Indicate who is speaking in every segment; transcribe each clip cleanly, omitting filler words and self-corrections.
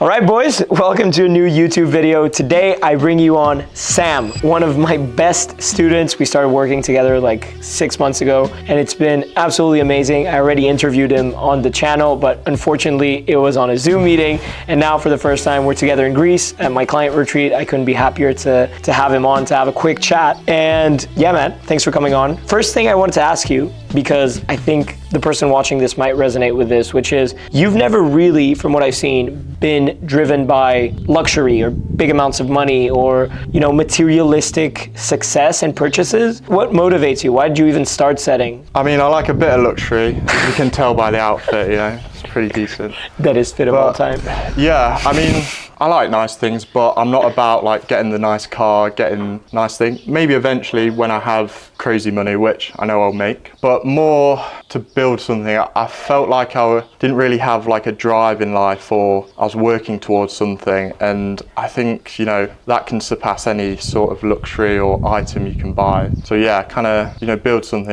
Speaker 1: All right, boys, welcome to a new YouTube video. Today, I bring you on Sam, one of my best students. We started working together like 6 months ago, and it's been absolutely amazing. I already interviewed him on the channel, but unfortunately, it was on a Zoom meeting. And now for the first time, we're together in Greece at my client retreat. I couldn't be happier to have him on, to have a quick chat. And yeah, man, thanks for coming on. First thing I wanted to ask you, because I think the person watching this might resonate with this, which is you've never really, from what I've seen, been driven by luxury or big amounts of money or, you know, materialistic success and purchases. What motivates you? Why did you even start setting?
Speaker 2: I mean, I like a bit of luxury. You can tell by the outfit, you know, it's pretty decent.
Speaker 1: That is fit of all time.
Speaker 2: Yeah, I mean, I like nice things, but I'm not about like getting the nice car, getting nice things. Maybe eventually when I have crazy money, which I know I'll make, but more to build something. I felt like I didn't really have like a drive in life, or I was working towards something. And I think, you know, that can surpass any sort of luxury or item you can buy. So yeah, kind of, you know, build something.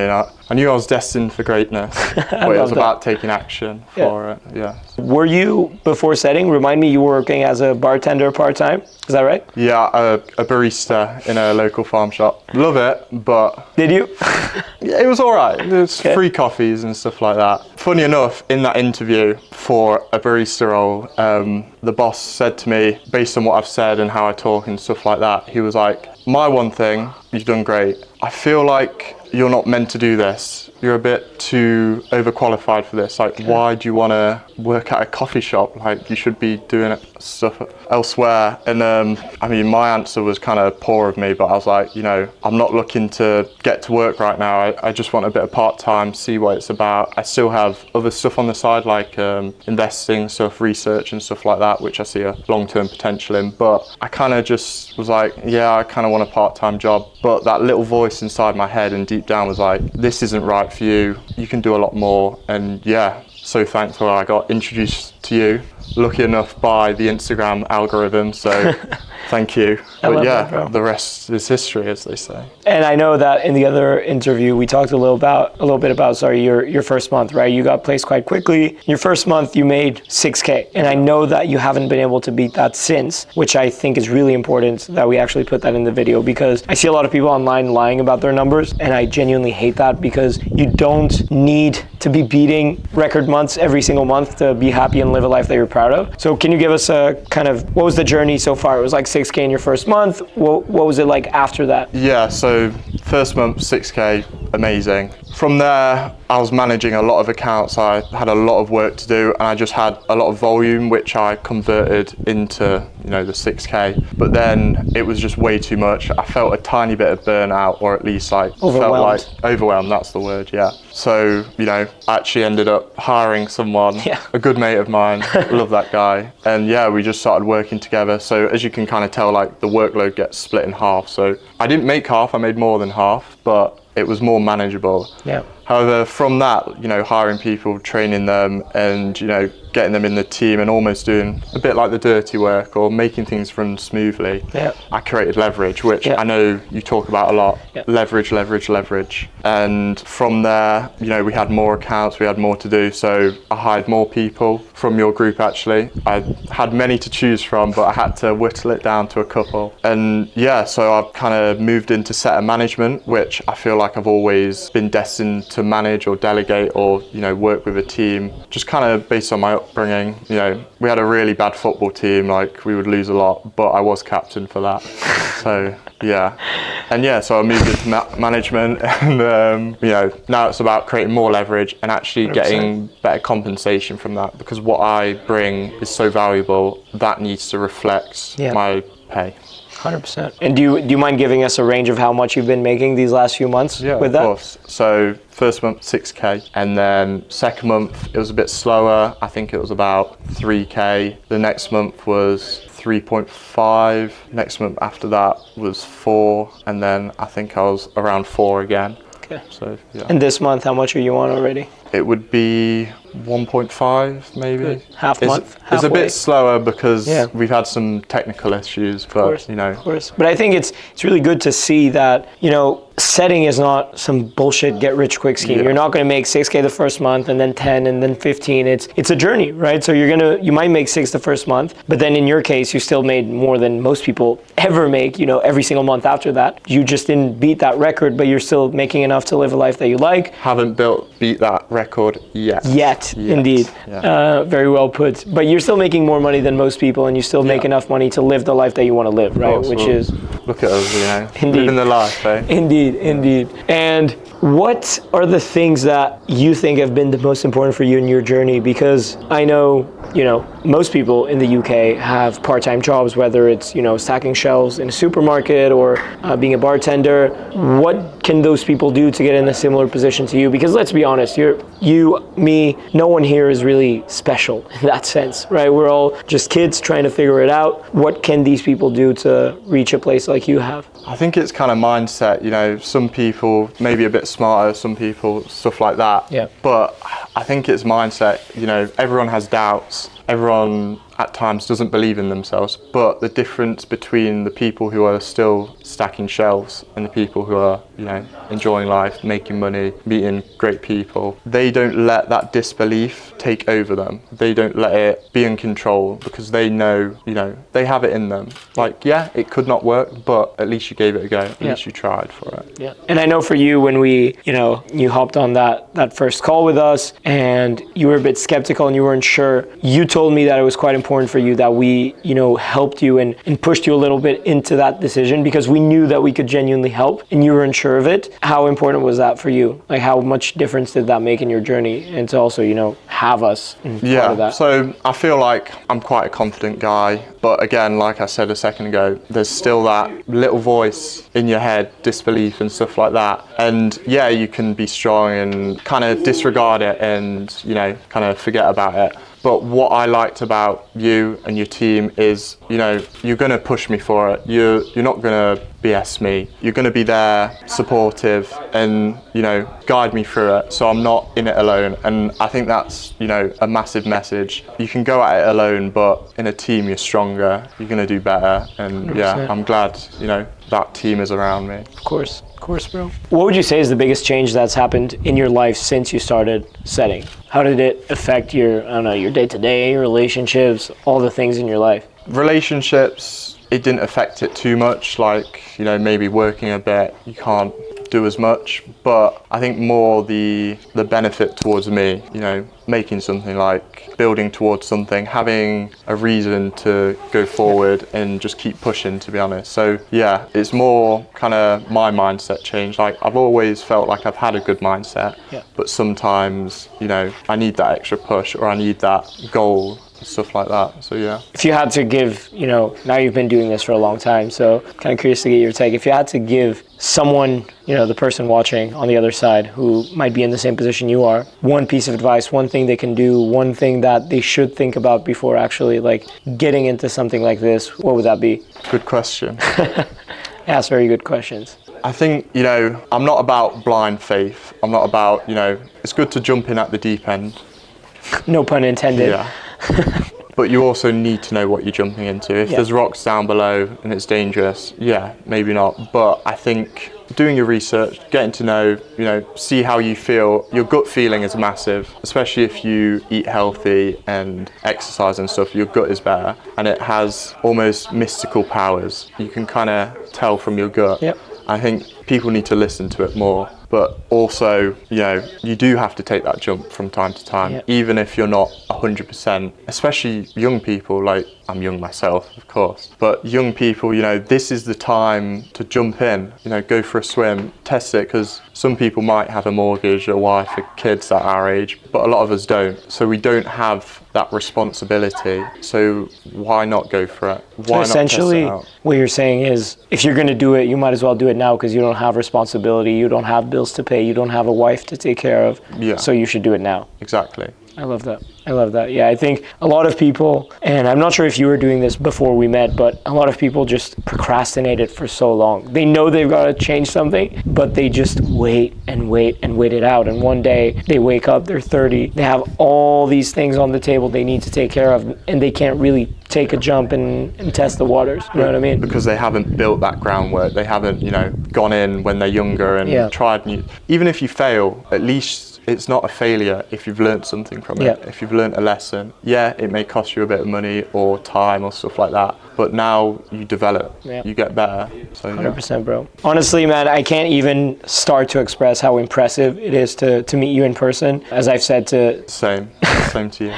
Speaker 2: I knew I was destined for greatness, but it was about taking action for it, yeah.
Speaker 1: Were you, before setting, remind me, you were working as a bartender part-time, is that right?
Speaker 2: Yeah, a barista in a local farm shop. Love it, but...
Speaker 1: Did you?
Speaker 2: Yeah, it was all right. There's free coffees and stuff like that. Funny enough, in that interview for a barista role, the boss said to me, based on what I've said and how I talk and stuff like that, he was like, my one thing, you've done great. I feel like you're not meant to do this. You're a bit too overqualified for this. Like, why do you want to work at a coffee shop? Like, you should be doing stuff elsewhere. And I mean, my answer was kind of poor of me, but I was like, you know, I'm not looking to get to work right now. I just want a bit of part-time, see what it's about. I still have other stuff on the side, like investing stuff, research and stuff like that, which I see a long-term potential in. But I kind of just was like, yeah, I kind of want a part-time job. But that little voice inside my head and deep down was like, this isn't right for you. You can do a lot more. And yeah, so thankful I got introduced to you. Lucky enough by the Instagram algorithm, so thank you. But yeah, the rest is history, as they say.
Speaker 1: And I know that in the other interview, we talked a little bit about your first month, right? You got placed quite quickly. Your first month, you made 6K. And I know that you haven't been able to beat that since, which I think is really important that we actually put that in the video, because I see a lot of people online lying about their numbers, and I genuinely hate that, because you don't need to be beating record months every single month to be happy and live a life that you're proud of. So can you give us a kind of, what was the journey so far? It was like 6K in your first month. What was it like after that?
Speaker 2: Yeah, so first month, 6K, amazing. From there, I was managing a lot of accounts. I had a lot of work to do, and I just had a lot of volume, which I converted into, you know, the 6K. But then it was just way too much. I felt a tiny bit of burnout, or at least like felt like overwhelmed. That's the word, yeah. So, you know, I actually ended up hiring someone, a good mate of mine, love that guy. And yeah, we just started working together. So as you can kind of tell, like the workload gets split in half. So I didn't make half, I made more than half, but it was more manageable.
Speaker 1: Yeah.
Speaker 2: However, from that, you know, hiring people, training them, and, you know, getting them in the team and almost doing a bit like the dirty work or making things run smoothly, I created leverage, which I know you talk about a lot. Leverage, leverage, leverage. And from there, you know, we had more accounts, we had more to do. So I hired more people from your group, actually. I had many to choose from, but I had to whittle it down to a couple. And yeah, so I've kind of moved into setter management, which I feel like I've always been destined to manage or delegate or, you know, work with a team, just kind of based on my upbringing. You know, we had a really bad football team, like we would lose a lot, but I was captain for that. So yeah, and yeah, so I moved into management, and you know, now it's about creating more leverage and actually 100%. Getting better compensation from that, because what I bring is so valuable that needs to reflect my pay.
Speaker 1: 100%. And do you mind giving us a range of how much you've been making these last few months with that?
Speaker 2: Of course. So first month, 6K. And then second month, it was a bit slower. I think it was about 3K. The next month was 3.5. Next month after that was 4. And then I think I was around 4 again.
Speaker 1: Okay.
Speaker 2: So, yeah.
Speaker 1: And this month, how much are you on already?
Speaker 2: It would be 1.5 maybe.
Speaker 1: Good. Half month.
Speaker 2: It's a bit slower because we've had some technical issues, but you know.
Speaker 1: Of course. But I think it's really good to see that, you know, setting is not some bullshit get rich quick scheme.
Speaker 2: Yeah.
Speaker 1: You're not going to make 6K the first month and then 10 and then 15. It's a journey, right? So you might make 6 the first month, but then in your case, you still made more than most people ever make, every single month after that. You just didn't beat that record, but you're still making enough to live a life that you like.
Speaker 2: Haven't beat that record yet.
Speaker 1: Yet. Indeed.
Speaker 2: Yeah.
Speaker 1: Very well put. But you're still making more money than most people, and you still make enough money to live the life that you want to live, right? Which is...
Speaker 2: Look at us,
Speaker 1: Indeed.
Speaker 2: Living the life, eh?
Speaker 1: Indeed. And what are the things that you think have been the most important for you in your journey? Because I know, most people in the UK have part-time jobs, whether it's, stacking shelves in a supermarket or being a bartender. What can those people do to get in a similar position to you? Because let's be honest, you, me, no one here is really special in that sense, right? We're all just kids trying to figure it out. What can these people do to reach a place like you have?
Speaker 2: I think it's kind of mindset, some people maybe a bit smarter, some people stuff like that.
Speaker 1: Yeah.
Speaker 2: But I think it's mindset, everyone has doubts. Everyone at times doesn't believe in themselves, but the difference between the people who are still stacking shelves and the people who are, enjoying life, making money, meeting great people, they don't let that disbelief take over them. They don't let it be in control because they know, they have it in them. Like, yeah, it could not work, but at least you gave it a go. At least you tried for it.
Speaker 1: Yeah. And I know for you, when you hopped on that first call with us and you were a bit skeptical and you weren't sure, you told me that it was quite important for you that we, helped you and pushed you a little bit into that decision because we knew that we could genuinely help and you were unsure of it. How important was that for you? Like, how much difference did that make in your journey? And to also, have us in part of that.
Speaker 2: So I feel like I'm quite a confident guy, but again, like I said a second ago, there's still that little voice in your head, disbelief and stuff like that. And yeah, you can be strong and kind of disregard it and, kind of forget about it. But what I liked about you and your team is, you're going to push me for it. You're not going to BS me. You're going to be there, supportive, and, guide me through it. So I'm not in it alone. And I think that's, a massive message. You can go at it alone, but in a team, you're stronger. You're going to do better. And 100%. Yeah, I'm glad, that team is around me.
Speaker 1: Of course, bro. What would you say is the biggest change that's happened in your life since you started setting? How did it affect your day-to-day, your relationships, all the things in your life?
Speaker 2: Relationships, it didn't affect it too much. Like, maybe working a bit, you can't do as much. But I think more the benefit towards me, making something, like building towards something, having a reason to go forward and just keep pushing, to be honest. So yeah, it's more kind of my mindset change. Like, I've always felt like I've had a good mindset, but sometimes, I need that extra push or I need that goal, stuff like that. So yeah. If
Speaker 1: you had to give, now you've been doing this for a long time, so kind of curious to get your take. If you had to give someone, the person watching on the other side who might be in the same position you are, one piece of advice, one thing they can do, one thing that they should think about before actually getting into something like this, what would that be?
Speaker 2: Good question.
Speaker 1: Ask very good questions.
Speaker 2: I think, I'm not about blind faith. I'm not about, it's good to jump in at the deep end.
Speaker 1: No pun intended.
Speaker 2: Yeah. But you also need to know what you're jumping into. If there's rocks down below and it's dangerous, maybe not. But I think doing your research, getting to know, see how you feel. Your gut feeling is massive, especially if you eat healthy and exercise and stuff. Your gut is better and it has almost mystical powers. You can kind of tell from your gut.
Speaker 1: Yep.
Speaker 2: I think people need to listen to it more. But also, you do have to take that jump from time to time, even if you're not 100%, especially young people. Like, I'm young myself, of course, but young people, this is the time to jump in, go for a swim, test it, because some people might have a mortgage, a wife, a kids at our age, but a lot of us don't. So we don't have that responsibility. So why not go for it? Why
Speaker 1: so essentially,
Speaker 2: not test it out?
Speaker 1: What you're saying is, if you're going to do it, you might as well do it now because you don't have responsibility, you don't have bills to pay, you don't have a wife to take care of.
Speaker 2: Yeah.
Speaker 1: So you should do it now.
Speaker 2: Exactly.
Speaker 1: I love that. Yeah, I think a lot of people, and I'm not sure if you were doing this before we met, but a lot of people just procrastinate it for so long. They know they've got to change something, but they just wait it out. And one day they wake up, they're 30, they have all these things on the table they need to take care of, and they can't really take a jump and test the waters. You know what I mean?
Speaker 2: Because they haven't built that groundwork. They haven't, you know, gone in when they're younger and
Speaker 1: Yeah.
Speaker 2: tried new. Even if you fail, at least it's not a failure if you've learned something from it.
Speaker 1: Yeah.
Speaker 2: If you've learned a lesson, yeah, it may cost you a bit of money or time or stuff like that, but now you develop,
Speaker 1: Yeah.
Speaker 2: you get better. So yeah.
Speaker 1: 100%, bro. Honestly, man, I can't even start to express how impressive it is to meet you in person. As I've said to
Speaker 2: Same to you.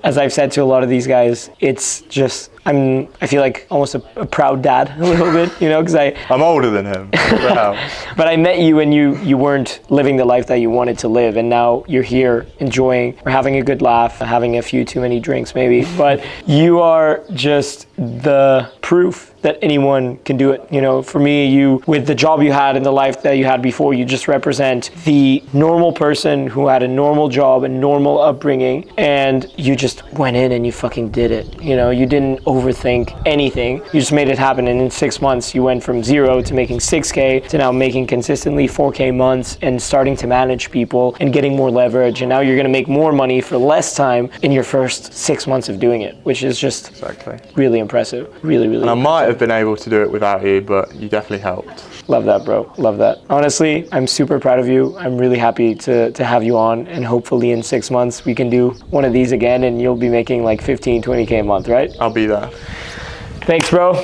Speaker 1: As I've said to a lot of these guys, it's just, I feel like almost a proud dad a little bit, you know, because
Speaker 2: I'm older than him.
Speaker 1: but I met you and you weren't living the life that you wanted to live, and now you're here enjoying, or having a good laugh, having a few too many drinks maybe, but you are just the proof that anyone can do it. You know, for me, you, with the job you had and the life that you had before, you just represent the normal person who had a normal job and normal upbringing, and you just went in and you fucking did it. You know, you didn't overthink anything. You just made it happen, and in 6 months you went from 0 to making 6K to now making consistently 4K months and starting to manage people and getting more leverage, and now you're gonna make more money for less time in your first 6 months of doing it, which is just
Speaker 2: Exactly.
Speaker 1: really impressive. Really, really
Speaker 2: And I
Speaker 1: impressive.
Speaker 2: might have been able to do it without you, but you definitely helped.
Speaker 1: Love that, bro. Love that. Honestly, I'm super proud of you. I'm really happy to have you on, and hopefully in 6 months we can do one of these again and you'll be making like 15, 20K a month, right?
Speaker 2: I'll be there.
Speaker 1: Thanks, bro.